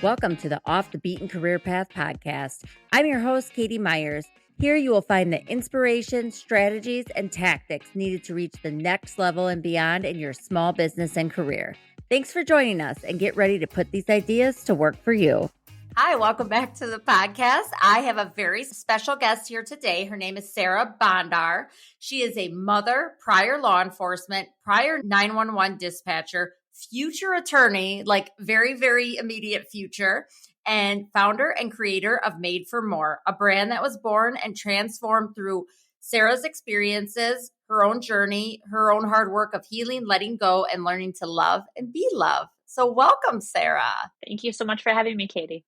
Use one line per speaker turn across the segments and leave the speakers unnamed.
Welcome to the Off the Beaten Career Path podcast. I'm your host, Katie Myers. Here you will find the inspiration, strategies, and tactics needed to reach the next level and beyond in your small business and career. Thanks for joining us and get ready to put these ideas to work for you. Hi, welcome back to the podcast. I have a very special guest here today. Her name is Sarah Bondar. She is a mother, prior law enforcement, prior 911 dispatcher, future attorney, like very, very immediate future, and founder and creator of Made for More, a brand that was born and transformed through Sarah's experiences, her own journey, her own hard work of healing, letting go, and learning to love and be loved. So welcome, Sarah.
Thank you so much for having me, Katie.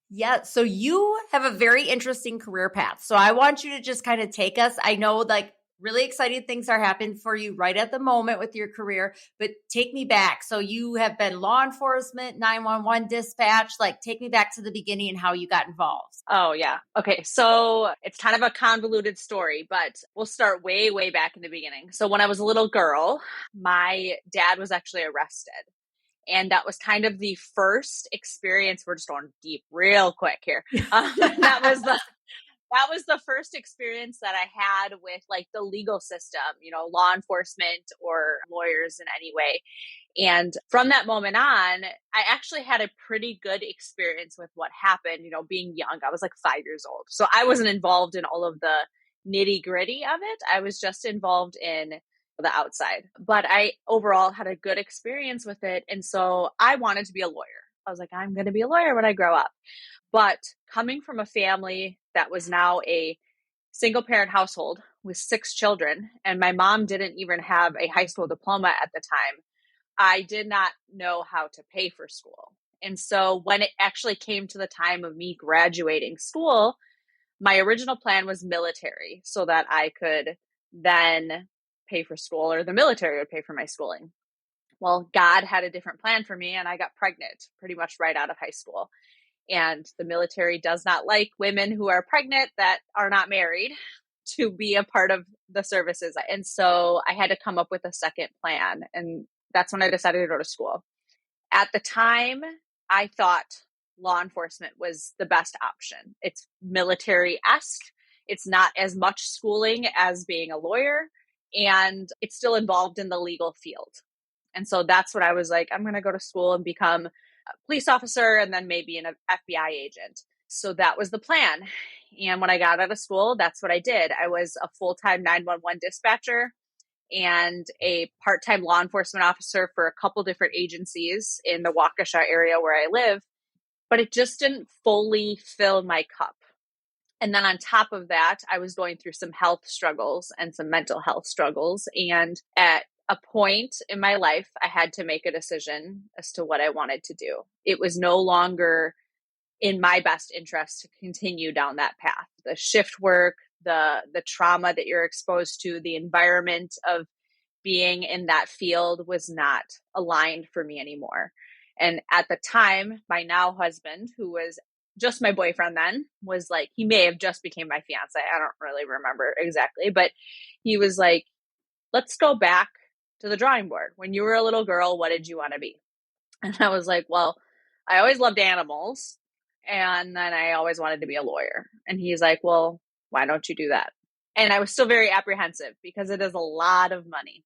Yeah. So you have a very interesting career path. So I want you to just kind of take us. I know like really exciting things are happening for you right at the moment with your career, but take me back. So you have been law enforcement, 911 dispatch, like take me back to the beginning and how you got involved.
Oh, yeah. Okay. So it's kind of a convoluted story, but we'll start way, way back in the beginning. So when I was a little girl, my dad was actually arrested. And that was kind of the first experience. We're just going deep real quick here. That was the first experience that I had with like the legal system, law enforcement or lawyers in any way. And from that moment on, I actually had a pretty good experience with what happened, being young. I was like 5 years old. So I wasn't involved in all of the nitty gritty of it. I was just involved in the outside, but I overall had a good experience with it. And so I wanted to be a lawyer. I was like, I'm going to be a lawyer when I grow up. But coming from a family that was now a single parent household with 6 children, and my mom didn't even have a high school diploma at the time, I did not know how to pay for school. And so when it actually came to the time of me graduating school, my original plan was military so that I could then pay for school, or the military would pay for my schooling. Well, God had a different plan for me, and I got pregnant pretty much right out of high school. And the military does not like women who are pregnant that are not married to be a part of the services. And so I had to come up with a second plan. And that's when I decided to go to school. At the time, I thought law enforcement was the best option. It's military-esque. It's not as much schooling as being a lawyer, and it's still involved in the legal field. And so that's what I was like, I'm going to go to school and become a police officer and then maybe an FBI agent. So that was the plan. And when I got out of school, that's what I did. I was a full-time 911 dispatcher and a part-time law enforcement officer for a couple different agencies in the Waukesha area where I live, but it just didn't fully fill my cup. And then on top of that, I was going through some health struggles and some mental health struggles. And at a point in my life, I had to make a decision as to what I wanted to do. It was no longer in my best interest to continue down that path. The shift work, the trauma that you're exposed to, the environment of being in that field was not aligned for me anymore. And at the time, my now husband, who was just my boyfriend then, was like, he may have just became my fiance. I don't really remember exactly, but he was like, let's go back to the drawing board. When you were a little girl, what did you want to be? And I was like, well, I always loved animals. And then I always wanted to be a lawyer. And he's like, well, why don't you do that? And I was still very apprehensive because it is a lot of money,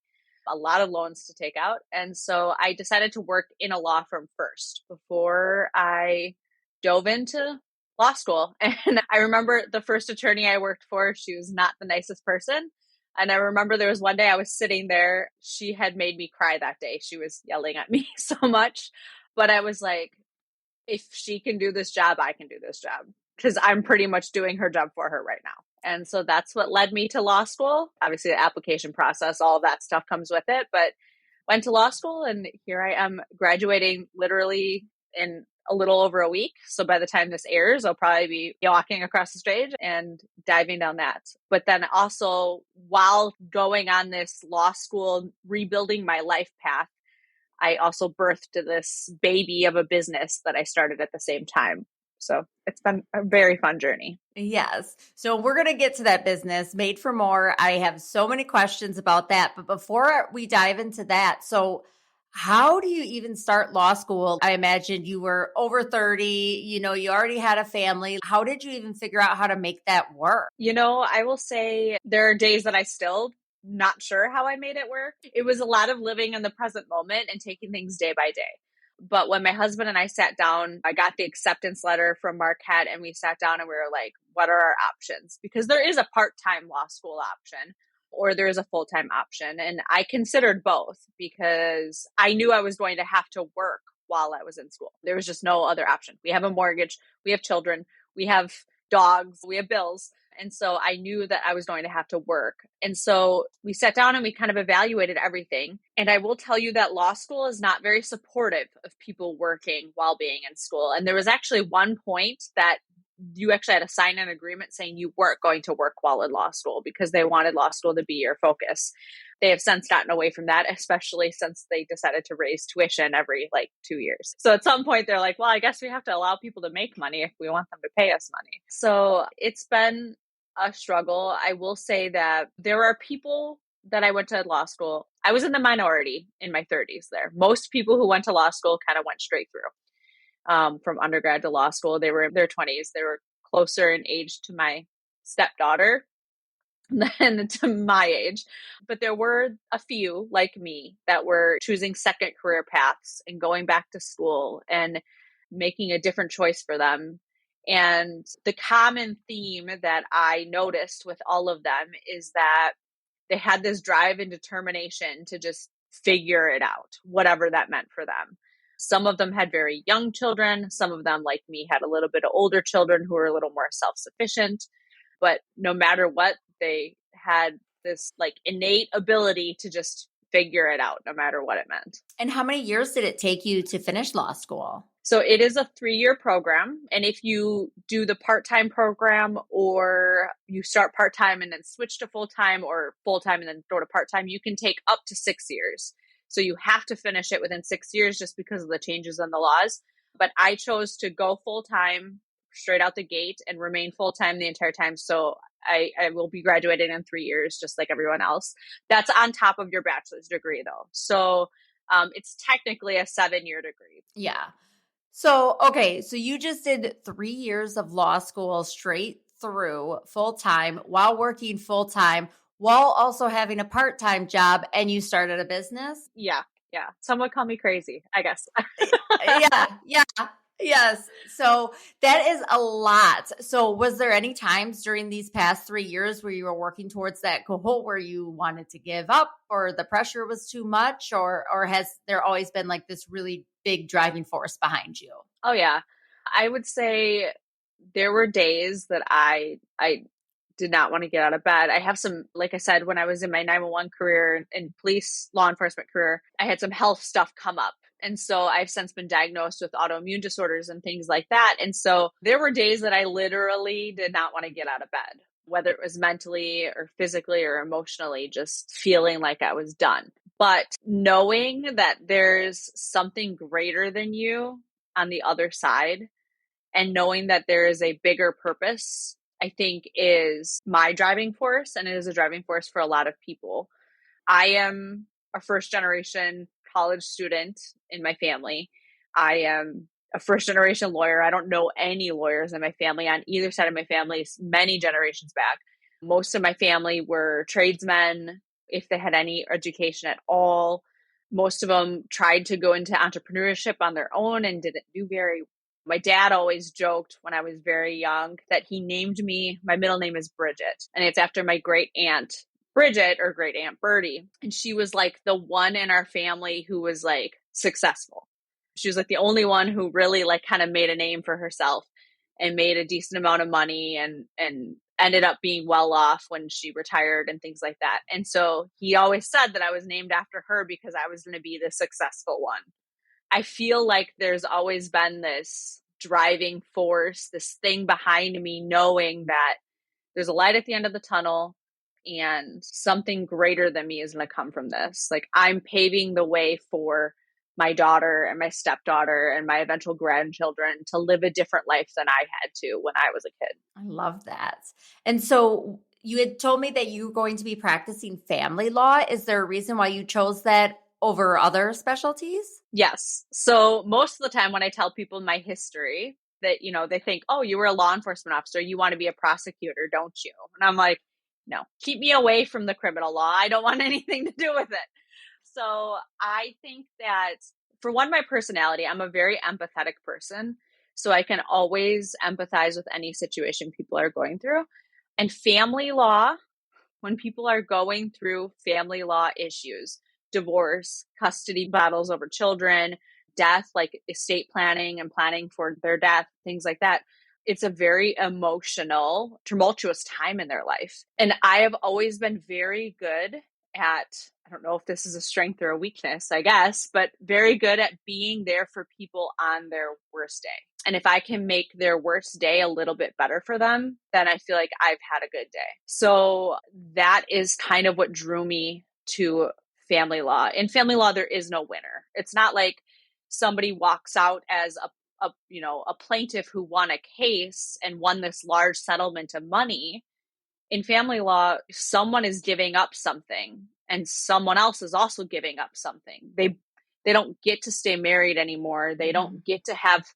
a lot of loans to take out. And so I decided to work in a law firm first before I dove into law school. And I remember the first attorney I worked for, she was not the nicest person. And I remember there was one day I was sitting there, she had made me cry that day. She was yelling at me so much, but I was like, if she can do this job, I can do this job, because I'm pretty much doing her job for her right now. And so that's what led me to law school. Obviously the application process, all of that stuff comes with it, but went to law school and here I am graduating literally in a little over a week. So by the time this airs, I'll probably be walking across the stage and diving down that. But then also while going on this law school, rebuilding my life path, I also birthed this baby of a business that I started at the same time. So it's been a very fun journey.
Yes. So we're going to get to that business, Made for More. I have so many questions about that. But before we dive into that, so How do you even start law school? I imagine you were over 30, you already had a family. How did you even figure out how to make that work?
I will say there are days that I still not sure how I made it work. It was a lot of living in the present moment and taking things day by day. But when my husband and I sat down, I got the acceptance letter from Marquette and we sat down and we were like, what are our options? Because there is a part-time law school option or there is a full-time option. And I considered both because I knew I was going to have to work while I was in school. There was just no other option. We have a mortgage, we have children, we have dogs, we have bills. And so I knew that I was going to have to work. And so we sat down and we kind of evaluated everything. And I will tell you that law school is not very supportive of people working while being in school. And there was actually one point that you actually had to sign an agreement saying you weren't going to work while in law school because they wanted law school to be your focus. They have since gotten away from that, especially since they decided to raise tuition every 2 years. So at some point they're like, well, I guess we have to allow people to make money if we want them to pay us money. So it's been a struggle. I will say that there are people that I went to law school. I was in the minority in my 30s there. Most people who went to law school kind of went straight through. From undergrad to law school. They were in their 20s. They were closer in age to my stepdaughter than to my age. But there were a few like me that were choosing second career paths and going back to school and making a different choice for them. And the common theme that I noticed with all of them is that they had this drive and determination to just figure it out, whatever that meant for them. Some of them had very young children. Some of them, like me, had a little bit of older children who were a little more self-sufficient. But no matter what, they had this innate ability to just figure it out, no matter what it meant.
And how many years did it take you to finish law school?
So it is a 3-year program. And if you do the part-time program or you start part-time and then switch to full-time or full-time and then go to part-time, you can take up to 6 years. So you have to finish it within 6 years just because of the changes in the laws. But I chose to go full-time straight out the gate and remain full-time the entire time. So I will be graduating in 3 years, just like everyone else. That's on top of your bachelor's degree, though. So it's technically a 7-year degree.
Yeah. So, okay. So you just did 3 years of law school straight through full-time while working full-time while also having a part-time job, and you started a business?
Yeah. Some would call me crazy, I guess.
Yeah. Yes. So that is a lot. So was there any times during these past 3 years where you were working towards that goal where you wanted to give up or the pressure was too much, or has there always been this really big driving force behind you?
Oh, yeah. I would say there were days that I did not want to get out of bed. I have some, like I said, when I was in my 911 career and police law enforcement career, I had some health stuff come up. And so I've since been diagnosed with autoimmune disorders and things like that. And so there were days that I literally did not want to get out of bed, whether it was mentally or physically or emotionally, just feeling like I was done. But knowing that there's something greater than you on the other side and knowing that there is a bigger purpose, I think is my driving force, and it is a driving force for a lot of people. I am a first generation college student in my family. I am a first generation lawyer. I don't know any lawyers in my family on either side of my family, many generations back. Most of my family were tradesmen, if they had any education at all. Most of them tried to go into entrepreneurship on their own and didn't do very well. My dad always joked when I was very young that he named me, my middle name is Bridget, and it's after my great aunt Bridget or great aunt Bertie. And she was the one in our family who was successful. She was the only one who really kind of made a name for herself and made a decent amount of money and ended up being well off when she retired and things like that. And so he always said that I was named after her because I was going to be the successful one. I feel like there's always been this driving force, this thing behind me, knowing that there's a light at the end of the tunnel and something greater than me is going to come from this. I'm paving the way for my daughter and my stepdaughter and my eventual grandchildren to live a different life than I had to when I was a kid.
I love that. And so you had told me that you were going to be practicing family law. Is there a reason why you chose that over other specialties?
Yes. So most of the time when I tell people my history, that, they think, oh, you were a law enforcement officer, you want to be a prosecutor, don't you? And I'm like, no, keep me away from the criminal law. I don't want anything to do with it. So I think that, for one, my personality, I'm a very empathetic person. So I can always empathize with any situation people are going through. And family law, when people are going through family law issues, divorce, custody battles over children, death, like estate planning and planning for their death, things like that, it's a very emotional, tumultuous time in their life. And I have always been very good at, I don't know if this is a strength or a weakness, I guess, but very good at being there for people on their worst day. And if I can make their worst day a little bit better for them, then I feel like I've had a good day. So that is kind of what drew me to family law. In family law, there is no winner. It's not like somebody walks out as a plaintiff who won a case and won this large settlement of money. In family law, someone is giving up something and someone else is also giving up something. They don't get to stay married anymore. They don't get to have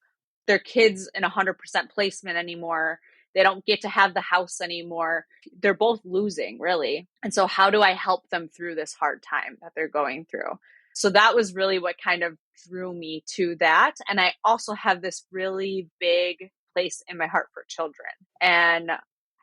their kids in 100% placement anymore. They don't get to have the house anymore. They're both losing, really. And so how do I help them through this hard time that they're going through? So that was really what kind of drew me to that. And I also have this really big place in my heart for children and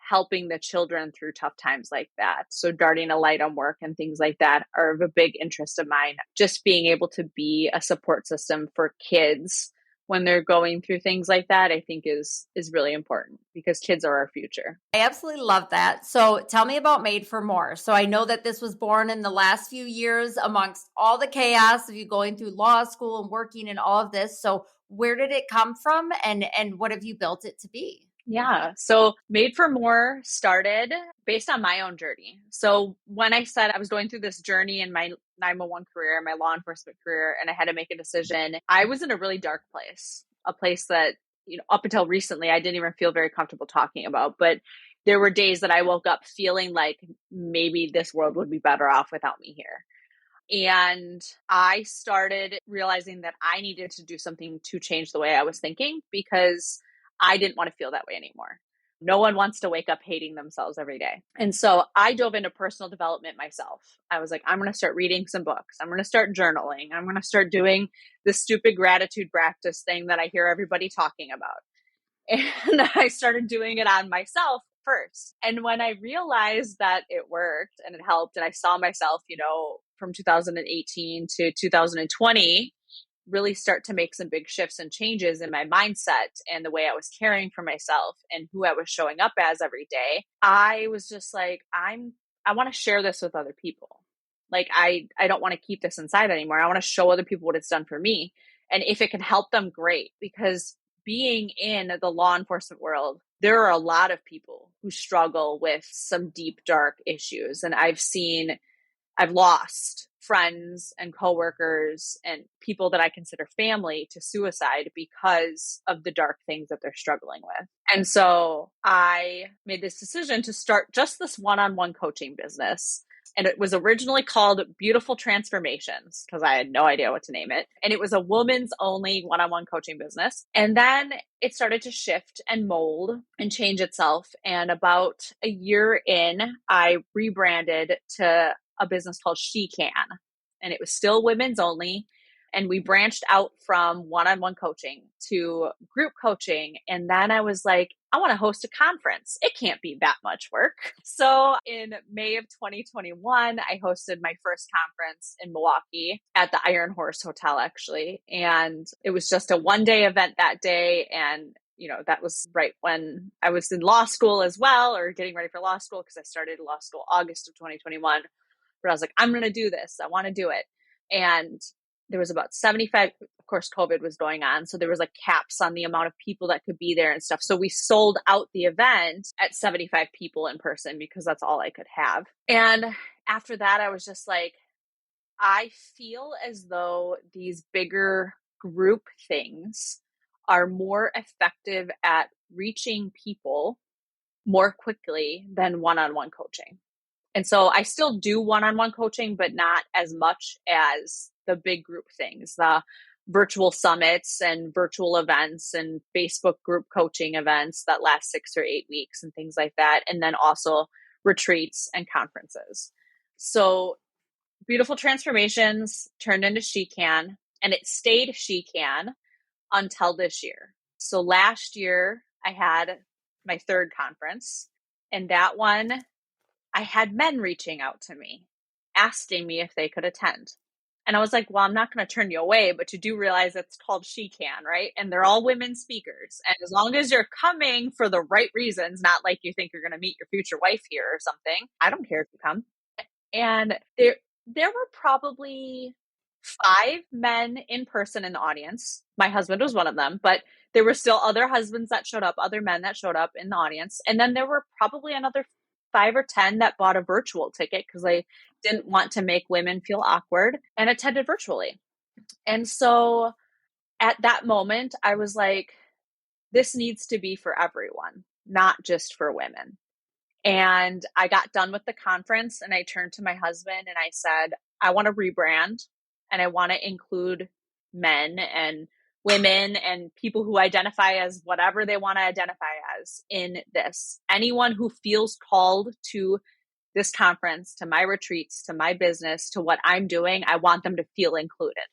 helping the children through tough times like that. So darting a light on work and things like that are of a big interest of mine. Just being able to be a support system for kids when they're going through things like that, I think is really important because kids are our future.
I absolutely love that. So tell me about Made for More. So I know that this was born in the last few years amongst all the chaos of you going through law school and working and all of this. So where did it come from and what have you built it to be?
Yeah. So Made for More started based on my own journey. So when I said I was going through this journey in my 911 career, my law enforcement career, and I had to make a decision, I was in a really dark place, a place that, up until recently, I didn't even feel very comfortable talking about. But there were days that I woke up feeling like maybe this world would be better off without me here. And I started realizing that I needed to do something to change the way I was thinking because I didn't want to feel that way anymore. No one wants to wake up hating themselves every day. And so I dove into personal development myself. I was like, I'm going to start reading some books. I'm going to start journaling. I'm going to start doing this stupid gratitude practice thing that I hear everybody talking about. And I started doing it on myself first. And when I realized that it worked and it helped, and I saw myself, from 2018 to 2020, really start to make some big shifts and changes in my mindset and the way I was caring for myself and who I was showing up as every day, I was just like, I want to share this with other people. Like, I don't want to keep this inside anymore. I want to show other people what it's done for me. And if it can help them, great. Because being in the law enforcement world, there are a lot of people who struggle with some deep, dark issues. And I've lost friends and coworkers and people that I consider family to suicide because of the dark things that they're struggling with. And so I made this decision to start just this one-on-one coaching business. And it was originally called Beautiful Transformations because I had no idea what to name it. And it was a woman's only one-on-one coaching business. And then it started to shift and mold and change itself. And about a year in, I rebranded to a business called She Can. And it was still women's only. And we branched out from one-on-one coaching to group coaching. And then I was like, I want to host a conference. It can't be that much work. So in May of 2021, I hosted my first conference in Milwaukee at the Iron Horse Hotel, actually. And it was just a one-day event that day. And that was right when I was in law school as well, or getting ready for law school, because I started law school August of 2021. But I was like, I'm going to do this. I want to do it. And there was about 75, of course, COVID was going on. So there was like caps on the amount of people that could be there and stuff. So we sold out the event at 75 people in person because that's all I could have. And after that, I was just like, I feel as though these bigger group things are more effective at reaching people more quickly than one-on-one coaching. And so I still do one-on-one coaching, but not as much as the big group things, the virtual summits and virtual events and Facebook group coaching events that last 6 or 8 weeks and things like that. And then also retreats and conferences. So Beautiful Transformations turned into She Can, and it stayed She Can until this year. So last year I had my third conference, and that one I had men reaching out to me, asking me if they could attend. And I was like, well, I'm not going to turn you away, but you do realize it's called She Can, right? And they're all women speakers. And as long as you're coming for the right reasons, not like you think you're going to meet your future wife here or something, I don't care if you come. And there were probably 5 men in person in the audience. My husband was one of them, but there were still other husbands that showed up, other men that showed up in the audience. And then there were probably another 5 or 10 that bought a virtual ticket because they didn't want to make women feel awkward and attended virtually. And so at that moment, I was like, this needs to be for everyone, not just for women. And I got done with the conference and I turned to my husband and I said, I want to rebrand and I want to include men and women and people who identify as whatever they want to identify as in this. Anyone who feels called to this conference, to my retreats, to my business, to what I'm doing, I want them to feel included.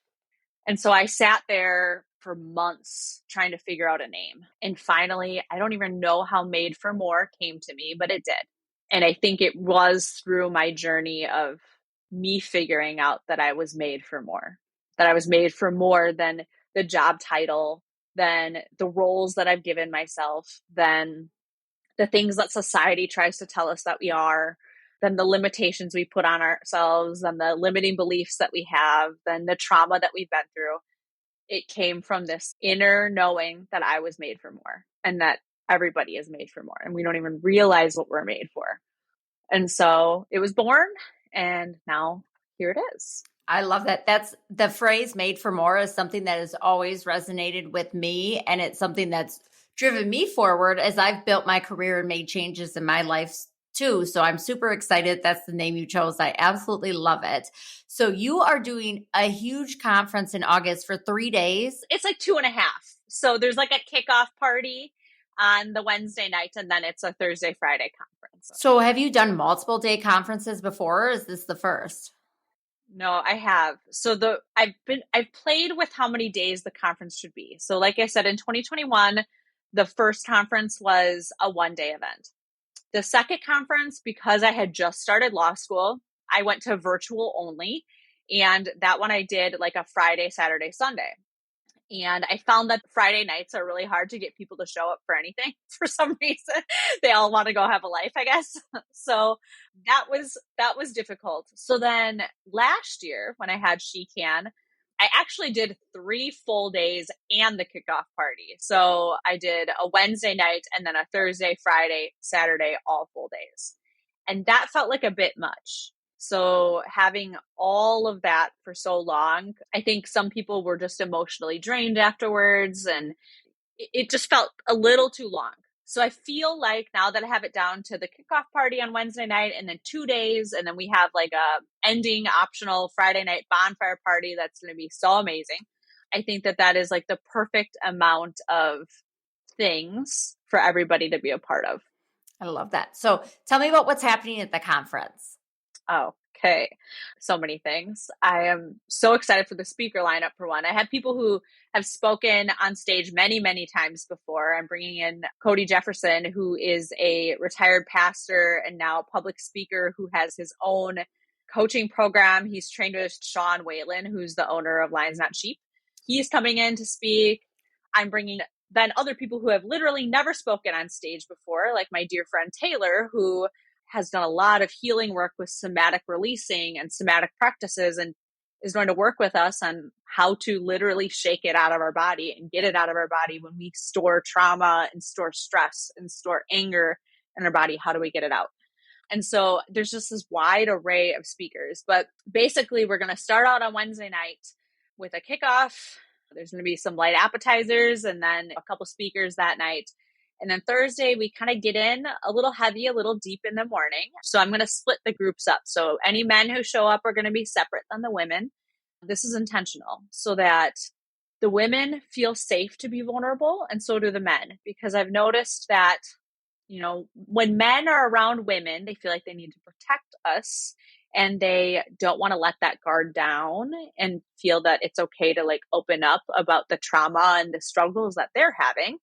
And so I sat there for months trying to figure out a name. And finally, I don't even know how Made for More came to me, but it did. And I think it was through my journey of me figuring out that I was made for more, that I was made for more than the job title, than the roles that I've given myself, than the things that society tries to tell us that we are, than the limitations we put on ourselves, and the limiting beliefs that we have, than the trauma that we've been through. It came from this inner knowing that I was made for more and that everybody is made for more. And we don't even realize what we're made for. And so it was born, and now here it is.
I love that. That's the phrase made for more is something that has always resonated with me. And it's something that's driven me forward as I've built my career and made changes in my life too. So I'm super excited. That's the name you chose. I absolutely love it. So you are doing a huge conference in August for 3 days.
It's like 2.5. So there's like a kickoff party on the Wednesday night, and then it's a Thursday, Friday conference.
So have you done multiple day conferences before, or is this the first?
No, I have. So I've played with how many days the conference should be. So like I said, in 2021, the first conference was a 1-day event. The second conference, because I had just started law school, I went to virtual only. And that one I did like a Friday, Saturday, Sunday. And I found that Friday nights are really hard to get people to show up for anything for some reason. They all want to go have a life, I guess. So that was difficult. So then last year when I had She Can, I actually did 3 full days and the kickoff party. So I did a Wednesday night and then a Thursday, Friday, Saturday, all full days. And that felt like a bit much. So having all of that for so long, I think some people were just emotionally drained afterwards, and it just felt a little too long. So I feel like now that I have it down to the kickoff party on Wednesday night and then 2 days, and then we have like a ending optional Friday night bonfire party that's going to be so amazing. I think that is like the perfect amount of things for everybody to be a part of.
I love that. So tell me about what's happening at the conference.
Oh, okay. So many things. I am so excited for the speaker lineup for one. I have people who have spoken on stage many, many times before. I'm bringing in Cody Jefferson, who is a retired pastor and now public speaker who has his own coaching program. He's trained with Sean Whalen, who's the owner of Lions Not Sheep. He's coming in to speak. I'm bringing then other people who have literally never spoken on stage before, like my dear friend Taylor, who has done a lot of healing work with somatic releasing and somatic practices, and is going to work with us on how to literally shake it out of our body and get it out of our body when we store trauma and store stress and store anger in our body. How do we get it out? And so there's just this wide array of speakers. But basically, we're going to start out on Wednesday night with a kickoff. There's going to be some light appetizers and then a couple speakers that night. And then Thursday, we kind of get in a little heavy, a little deep in the morning. So I'm going to split the groups up. So any men who show up are going to be separate than the women. This is intentional so that the women feel safe to be vulnerable, and so do the men, because I've noticed that, when men are around women, they feel like they need to protect us and they don't want to let that guard down and feel that it's okay to like open up about the trauma and the struggles that they're having.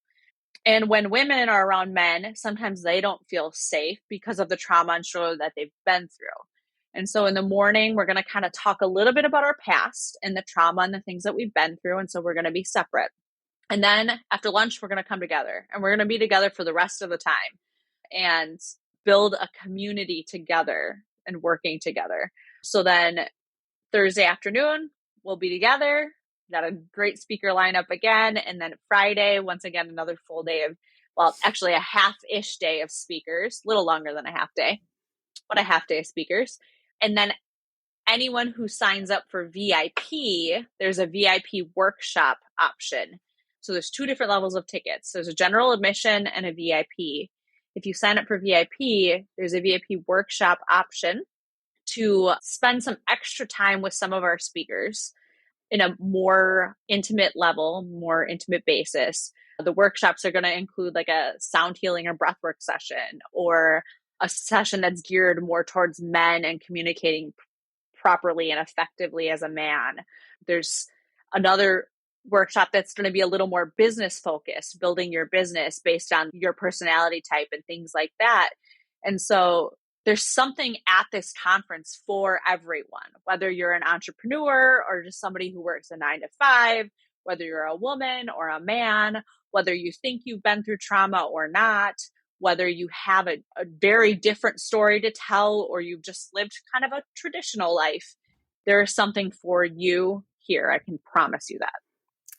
And when women are around men, sometimes they don't feel safe because of the trauma and struggle that they've been through. And so in the morning, we're going to kind of talk a little bit about our past and the trauma and the things that we've been through. And so we're going to be separate. And then after lunch, we're going to come together and we're going to be together for the rest of the time and build a community together and working together. So then Thursday afternoon, we'll be together. Got a great speaker lineup again. And then Friday, once again, another full day of, well, actually a half-ish day of speakers, a little longer than a half day, but a half day of speakers. And then anyone who signs up for VIP, there's a VIP workshop option. So there's two different levels of tickets. There's a general admission and a VIP. If you sign up for VIP, there's a VIP workshop option to spend some extra time with some of our speakers in a more intimate level, more intimate basis. The workshops are going to include like a sound healing or breathwork session, or a session that's geared more towards men and communicating properly and effectively as a man. There's another workshop that's going to be a little more business focused, building your business based on your personality type and things like that. And so there's something at this conference for everyone, whether you're an entrepreneur or just somebody who works a 9 to 5, whether you're a woman or a man, whether you think you've been through trauma or not, whether you have a very different story to tell or you've just lived kind of a traditional life. There is something for you here. I can promise you that.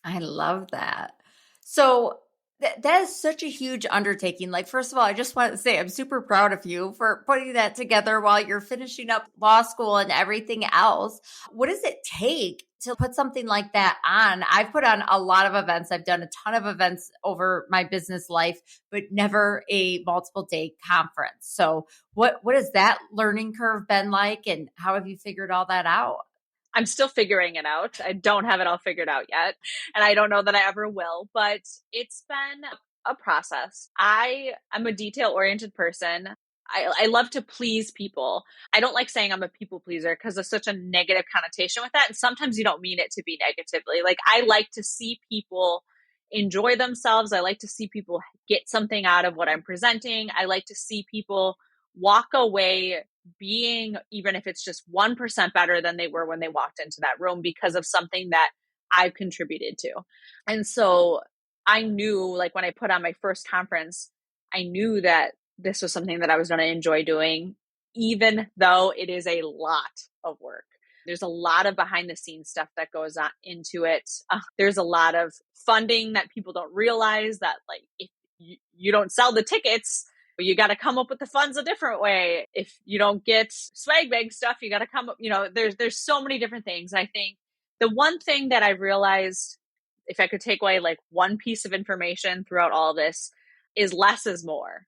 I love that. So that is such a huge undertaking. Like, first of all, I just want to say I'm super proud of you for putting that together while you're finishing up law school and everything else. What does it take to put something like that on? I've put on a lot of events. I've done a ton of events over my business life, but never a multiple day conference. So what has that learning curve been like, and how have you figured all that out?
I'm still figuring it out. I don't have it all figured out yet. And I don't know that I ever will, but it's been a process. I'm a detail oriented person. I love to please people. I don't like saying I'm a people pleaser because there's such a negative connotation with that. And sometimes you don't mean it to be negatively. Like, I like to see people enjoy themselves. I like to see people get something out of what I'm presenting. I like to see people walk away being, even if it's just 1% better than they were when they walked into that room because of something that I've contributed to. And so I knew, like, when I put on my first conference, I knew that this was something that I was going to enjoy doing, even though it is a lot of work. There's a lot of behind the scenes stuff that goes on into it. There's a lot of funding that people don't realize, that like, if you don't sell the tickets, you got to come up with the funds a different way. If you don't get swag bag stuff, you got to come up, there's so many different things. I think the one thing that I realized, if I could take away like one piece of information throughout all of this, is less is more.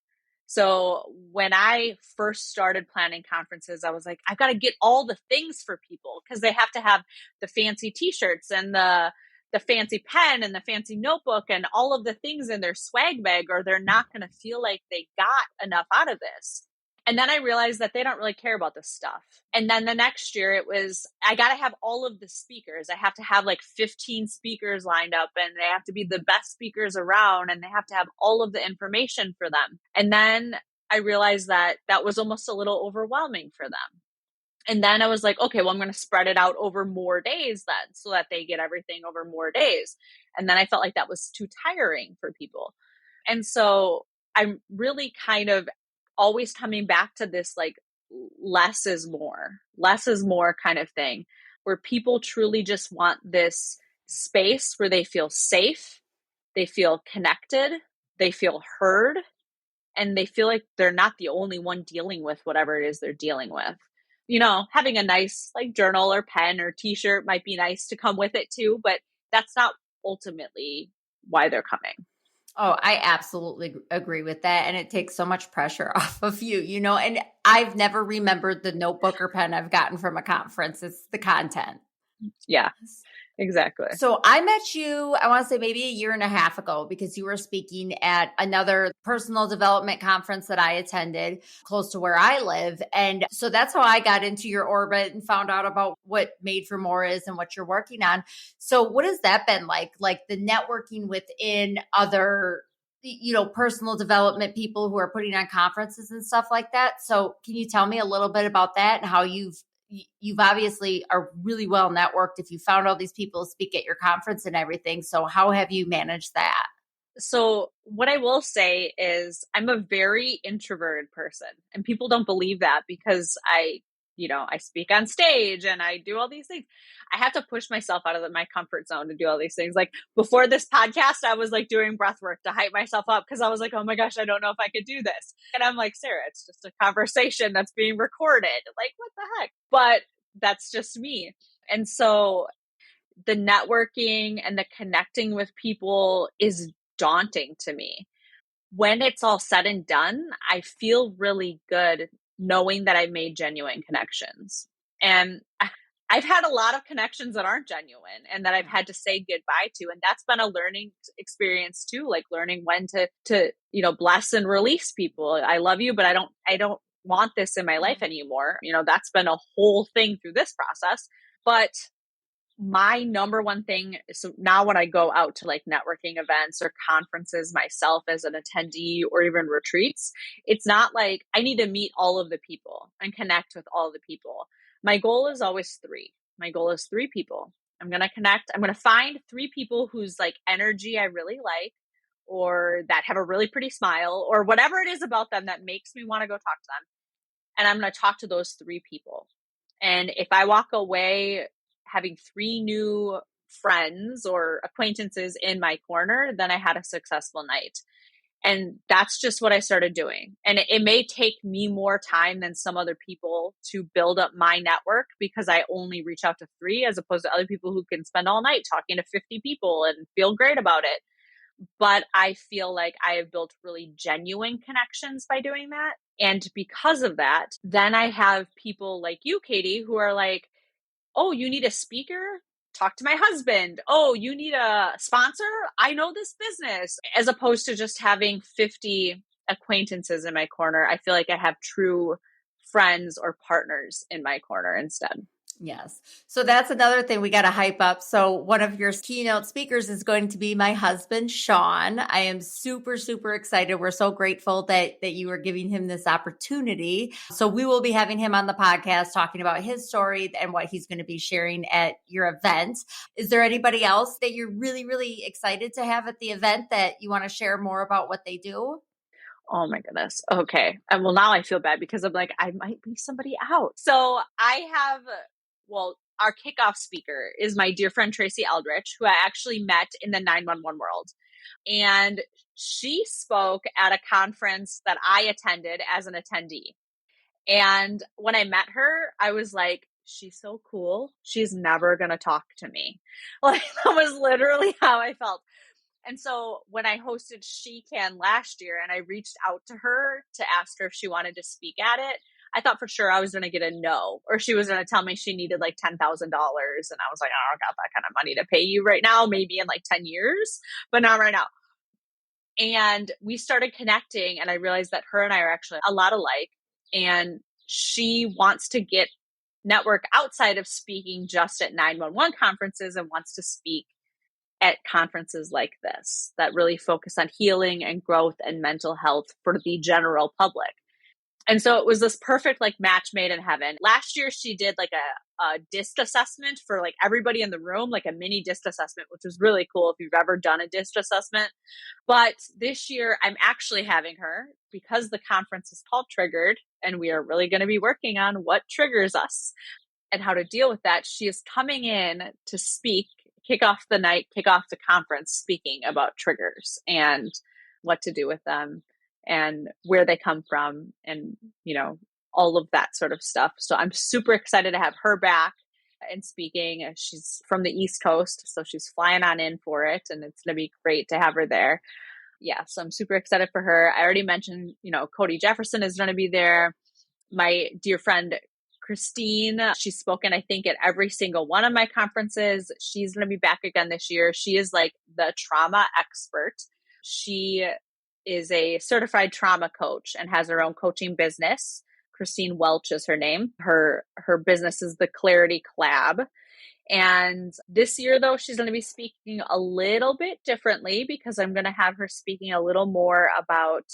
So when I first started planning conferences, I was like, I've got to get all the things for people because they have to have the fancy t-shirts and the fancy pen and the fancy notebook and all of the things in their swag bag, or they're not going to feel like they got enough out of this. And then I realized that they don't really care about this stuff. And then the next year it was, I got to have all of the speakers. I have to have like 15 speakers lined up, and they have to be the best speakers around, and they have to have all of the information for them. And then I realized that that was almost a little overwhelming for them. And then I was like, okay, well, I'm going to spread it out over more days then, so that they get everything over more days. And then I felt like that was too tiring for people. And so I'm really kind of always coming back to this, like, less is more kind of thing, where people truly just want this space where they feel safe, they feel connected, they feel heard, and they feel like they're not the only one dealing with whatever it is they're dealing with. Having a nice like journal or pen or t-shirt might be nice to come with it too, but that's not ultimately why they're coming.
Oh, I absolutely agree with that. And it takes so much pressure off of you, and I've never remembered the notebook or pen I've gotten from a conference. It's the content.
Yeah, exactly.
So I met you, I want to say maybe a year and a half ago, because you were speaking at another personal development conference that I attended close to where I live. And so that's how I got into your orbit and found out about what Made for More is and what you're working on. So what has that been like? Like the networking within other, personal development people who are putting on conferences and stuff like that. So can you tell me a little bit about that and how you've obviously are really well networked if you found all these people to speak at your conference and everything. So how have you managed that?
So what I will say is I'm a very introverted person, and people don't believe that because I speak on stage and I do all these things. I have to push myself out of my comfort zone to do all these things. Like before this podcast, I was like doing breath work to hype myself up because I was like, oh my gosh, I don't know if I could do this. And I'm like, Sarah, it's just a conversation that's being recorded. Like, what the heck? But that's just me. And so the networking and the connecting with people is daunting to me. When it's all said and done, I feel really good knowing that I made genuine connections. And I've had a lot of connections that aren't genuine and that I've had to say goodbye to. And that's been a learning experience too, like learning when to bless and release people. I love you, but I don't want this in my life anymore. That's been a whole thing through this process. But my number one thing, so now when I go out to like networking events or conferences myself as an attendee or even retreats, it's not like I need to meet all of the people and connect with all the people. My goal is always three. My goal is three people. I'm going to connect. I'm going to find three people whose like energy I really like, or that have a really pretty smile, or whatever it is about them that makes me want to go talk to them. And I'm going to talk to those three people. And if I walk away having three new friends or acquaintances in my corner, then I had a successful night. And that's just what I started doing. And it may take me more time than some other people to build up my network because I only reach out to three as opposed to other people who can spend all night talking to 50 people and feel great about it. But I feel like I have built really genuine connections by doing that. And because of that, then I have people like you, Katie, who are like, oh, you need a speaker? Talk to my husband. Oh, you need a sponsor? I know this business. As opposed to just having 50 acquaintances in my corner, I feel like I have true friends or partners in my corner instead.
Yes. So that's another thing we got to hype up. So one of your keynote speakers is going to be my husband, Sean. I am super, super excited. We're so grateful that you are giving him this opportunity. So we will be having him on the podcast talking about his story and what he's going to be sharing at your event. Is there anybody else that you're really, really excited to have at the event that you want to share more about what they do?
Oh my goodness. Okay. And well, now I feel bad because I'm like, I might be somebody out. So our kickoff speaker is my dear friend, Tracy Eldridge, who I actually met in the 911 world. And she spoke at a conference that I attended as an attendee. And when I met her, I was like, she's so cool. She's never going to talk to me. Like, that was literally how I felt. And so when I hosted She Can last year and I reached out to her to ask her if she wanted to speak at it, I thought for sure I was going to get a no, or she was going to tell me she needed like $10,000. And I was like, I don't got that kind of money to pay you right now, maybe in like 10 years, but not right now. And we started connecting and I realized that her and I are actually a lot alike. And she wants to get network outside of speaking just at 911 conferences and wants to speak at conferences like this that really focus on healing and growth and mental health for the general public. And so it was this perfect like match made in heaven. Last year, she did like a DISC assessment for like everybody in the room, like a mini DISC assessment, which was really cool if you've ever done a DISC assessment. But this year, I'm actually having her, because the conference is called Triggered, and we are really going to be working on what triggers us and how to deal with that. She is coming in to speak, kick off the night, kick off the conference, speaking about triggers and what to do with them and where they come from and, all of that sort of stuff. So I'm super excited to have her back and speaking. She's from the East Coast, so she's flying on in for it, and it's going to be great to have her there. Yeah, so I'm super excited for her. I already mentioned, Cody Jefferson is going to be there. My dear friend Christine, she's spoken, I think, at every single one of my conferences. She's going to be back again this year. She is like the trauma expert. She is a certified trauma coach and has her own coaching business. Christine Welch is her name. Her business is the Clarity Collab. And this year, though, she's going to be speaking a little bit differently because I'm going to have her speaking a little more about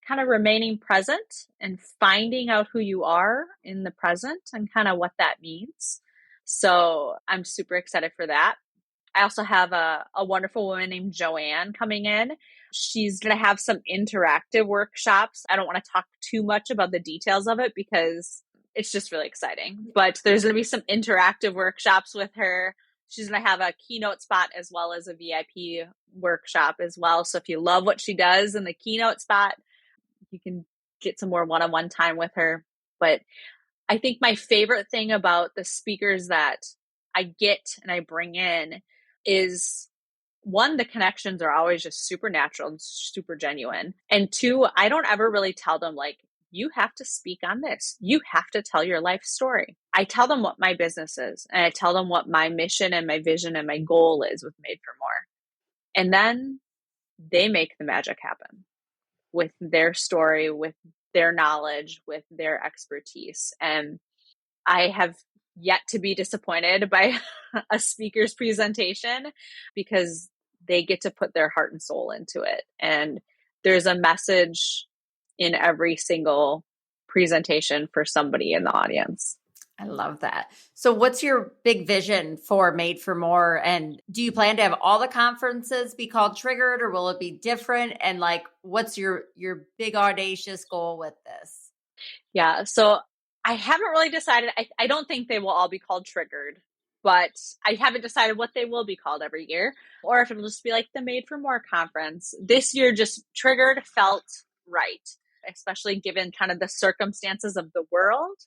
kind of remaining present and finding out who you are in the present and kind of what that means. So I'm super excited for that. I also have a wonderful woman named Joanne coming in. She's going to have some interactive workshops. I don't want to talk too much about the details of it because it's just really exciting. But there's going to be some interactive workshops with her. She's going to have a keynote spot as well as a VIP workshop as well. So if you love what she does in the keynote spot, you can get some more one-on-one time with her. But I think my favorite thing about the speakers that I get and I bring in is, one, the connections are always just super natural and super genuine. And two, I don't ever really tell them like, you have to speak on this. You have to tell your life story. I tell them what my business is, and I tell them what my mission and my vision and my goal is with Made for More. And then they make the magic happen with their story, with their knowledge, with their expertise. And I have yet to be disappointed by a speaker's presentation because they get to put their heart and soul into it. And there's a message in every single presentation for somebody in the audience.
I love that. So what's your big vision for Made for More? And do you plan to have all the conferences be called Triggered, or will it be different? And like, what's your big audacious goal with this?
Yeah. So I haven't really decided. I don't think they will all be called Triggered, but I haven't decided what they will be called every year, or if it'll just be like the Made for More conference. This year, just Triggered felt right, especially given kind of the circumstances of the world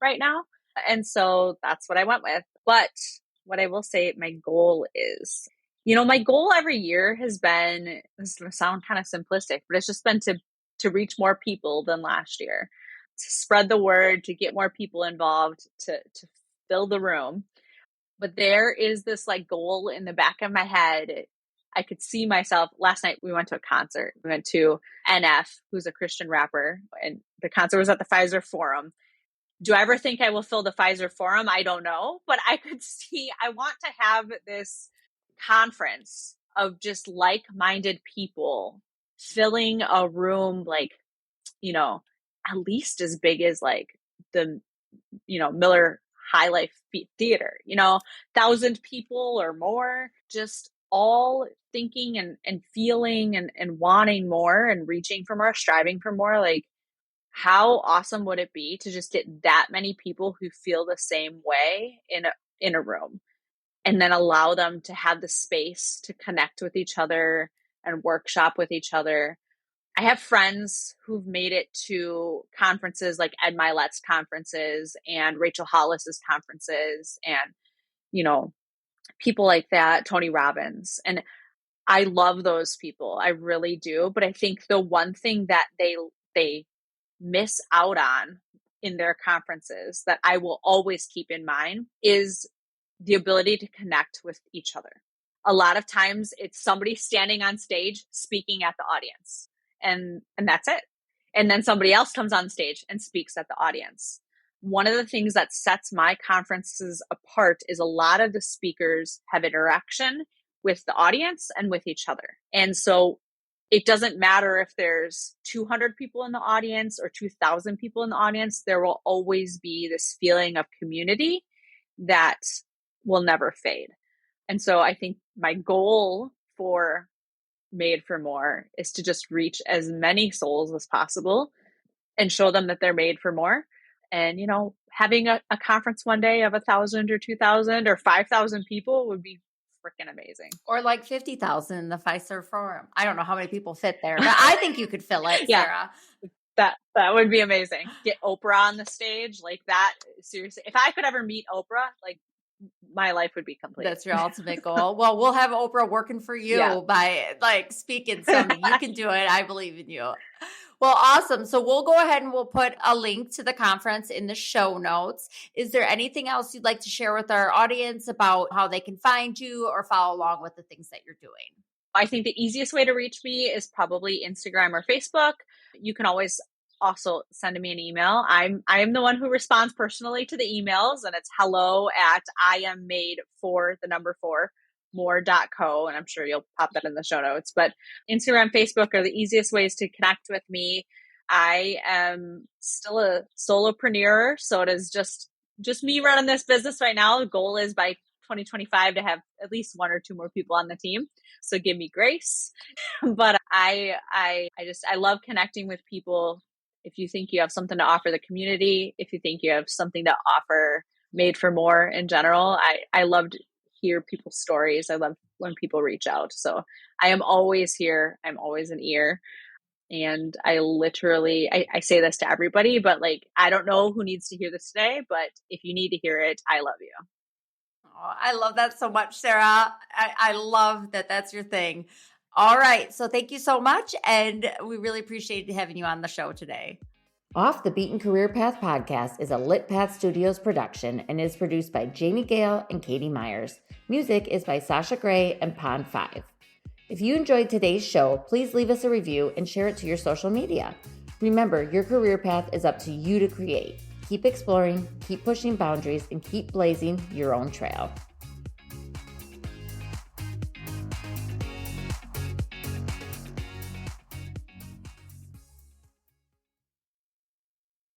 right now. And so that's what I went with. But what I will say, my goal is, my goal every year has been, this is going to sound kind of simplistic, but it's just been to reach more people than last year, to spread the word, to get more people involved, to fill the room. But there is this like goal in the back of my head. I could see myself. Last night we went to a concert. We went to NF, who's a Christian rapper, and the concert was at the Pfizer Forum. Do I ever think I will fill the Pfizer Forum? I don't know, but I could see, I want to have this conference of just like-minded people filling a room like, at least as big as like the, Miller High Life Theater, 1,000 people or more, just all thinking and feeling and wanting more and reaching for more, striving for more. Like, how awesome would it be to just get that many people who feel the same way in a room, and then allow them to have the space to connect with each other and workshop with each other. I have friends who've made it to conferences like Ed Milet's conferences and Rachel Hollis's conferences and, people like that, Tony Robbins. And I love those people. I really do. But I think the one thing that they miss out on in their conferences that I will always keep in mind is the ability to connect with each other. A lot of times it's somebody standing on stage speaking at the audience, and that's it. And then somebody else comes on stage and speaks at the audience. One of the things that sets my conferences apart is a lot of the speakers have interaction with the audience and with each other. And so it doesn't matter if there's 200 people in the audience or 2,000 people in the audience, there will always be this feeling of community that will never fade. And so I think my goal for Made for More is to just reach as many souls as possible and show them that they're made for more. And, having a conference one day of 1,000 or 2,000 or 5,000 people would be freaking amazing.
Or like 50,000 in the Pfizer Forum. I don't know how many people fit there, but I think you could fill it, Sarah.
That would be amazing. Get Oprah on the stage like that. Seriously, if I could ever meet Oprah, like, my life would be complete.
That's your ultimate goal. Well, we'll have Oprah working for you by like speaking some. You can do it. I believe in you. Well, awesome. So we'll go ahead and we'll put a link to the conference in the show notes. Is there anything else you'd like to share with our audience about how they can find you or follow along with the things that you're doing?
I think the easiest way to reach me is probably Instagram or Facebook. You can always also send me an email. I am the one who responds personally to the emails, and it's hello@IamMadeForthe4more.co. And I'm sure you'll pop that in the show notes. But Instagram, Facebook are the easiest ways to connect with me. I am still a solopreneur, so it is just me running this business right now. The goal is by 2025 to have at least one or two more people on the team. So give me grace. But I love connecting with people. If you think you have something to offer the community, if you think you have something to offer Made for More in general, I love to hear people's stories. I love when people reach out. So I am always here. I'm always an ear. And I literally, I say this to everybody, but like, I don't know who needs to hear this today, but if you need to hear it, I love you.
Oh, I love that so much, Sarah. I love that that's your thing. All right. So thank you so much. And we really appreciated having you on the show today. Off the Beaten Career Path podcast is a Lit Path Studios production and is produced by Jamie Gale and Katie Myers. Music is by Sasha Gray and Pond 5. If you enjoyed today's show, please leave us a review and share it to your social media. Remember, your career path is up to you to create. Keep exploring, keep pushing boundaries, and keep blazing your own trail.